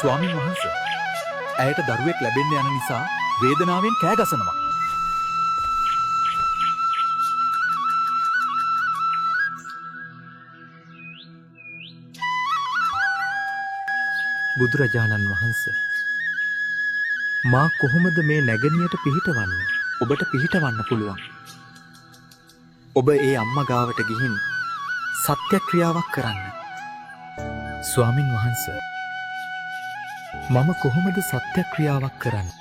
ස්වාමින් වහන්සේ ඇයට දරුවෙක් ලැබෙන්න යන නිසා වේදනාවෙන් කෑ ගසනවා. බුදුරජාණන් වහන්සේ මා කොහොමද මේ නැගණියට පිහිටවන්නේ? ඔබට පිහිටවන්න පුළුවන්. ඔබ ඒ අම්මා ගාවට ගිහින් සත්‍යක්‍රියාවක් කරන්න. ස්වාමින් වහන්සේ මම කොහොමද සත්‍යක්‍රියාවක් කරන්නේ?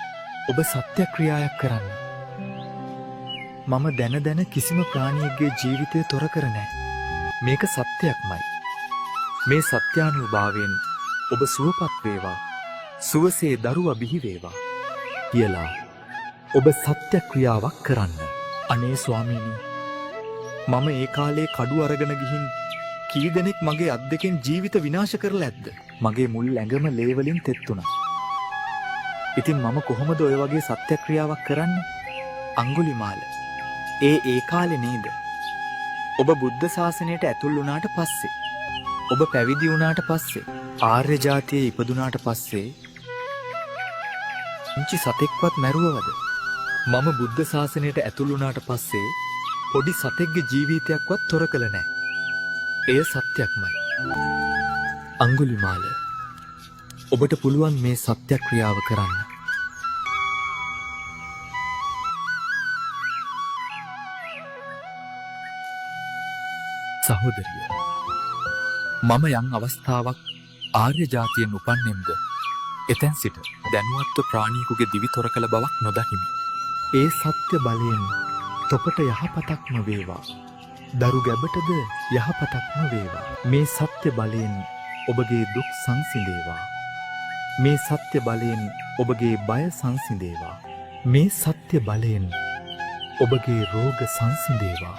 ඔබ සත්‍යක්‍රියාවක් කරන්න. මම දැන කිසිම ප්‍රාණියෙක්ගේ ජීවිතය තොර කර නැහැ. මේක සත්‍යයක්මයි. මේ සත්‍යානුභාවයෙන් ඔබ සුවපත් වේවා, සුවසේ දරුවා බිහි වේවා කියලා ඔබ සත්‍යක්‍රියාවක් කරන්න. අනේ ස්වාමීනි, මම ඒ කාලේ කඩු අරගෙන ගිහින් කී දෙනෙක් මගේ අත් දෙකෙන් ජීවිත විනාශ කරලා ඇද්ද? මගේ මුල් ඇඟම ලේ වලින් තෙත් වුණා. ඉතින් මම කොහොමද ඔය වගේ සත්‍යක්‍රියාවක් කරන්නේ? අඟුලිමාල, ඒ කාලේ නේද? ඔබ බුද්ධ ශාසනයට ඇතුල් වුණාට පස්සේ, ඔබ පැවිදි වුණාට පස්සේ, ආර්ය ජාතියේ ඉපදුනාට පස්සේ පුංචි සතෙක්වත් මැරුවවද? මම බුද්ධ ශාසනයට ඇතුල් වුණාට පස්සේ පොඩි සතෙක්ගේ ජීවිතයක්වත් තොර කළ නැහැ. එය සත්‍යක්මයි. අඟුලිමාල, ඔබට පුළුවන් මේ සත්‍යක්‍රියාව කරන්න. සහෝදරිය, මම යම් අවස්ථාවක් ආර්ය ජාතියෙන් උපන්නෙම්ද එතැන් සිට දැනුවත්ව ප්‍රාණියෙකුගේ දිවි තොර කළ බවක් නොදකිමි. ඒ සත්‍ය බලයෙන් තොපට යහපතක්ම වේවා, දරු ගැබටද යහපතක්ම වේවා. මේ සත්‍ය බලයෙන් ඔබගේ දුක් සංසිඳේවා. මේ සත්‍ය බලයෙන් ඔබගේ බය සංසිඳේවා. මේ සත්‍ය බලයෙන් ඔබගේ රෝග සංසිඳේවා.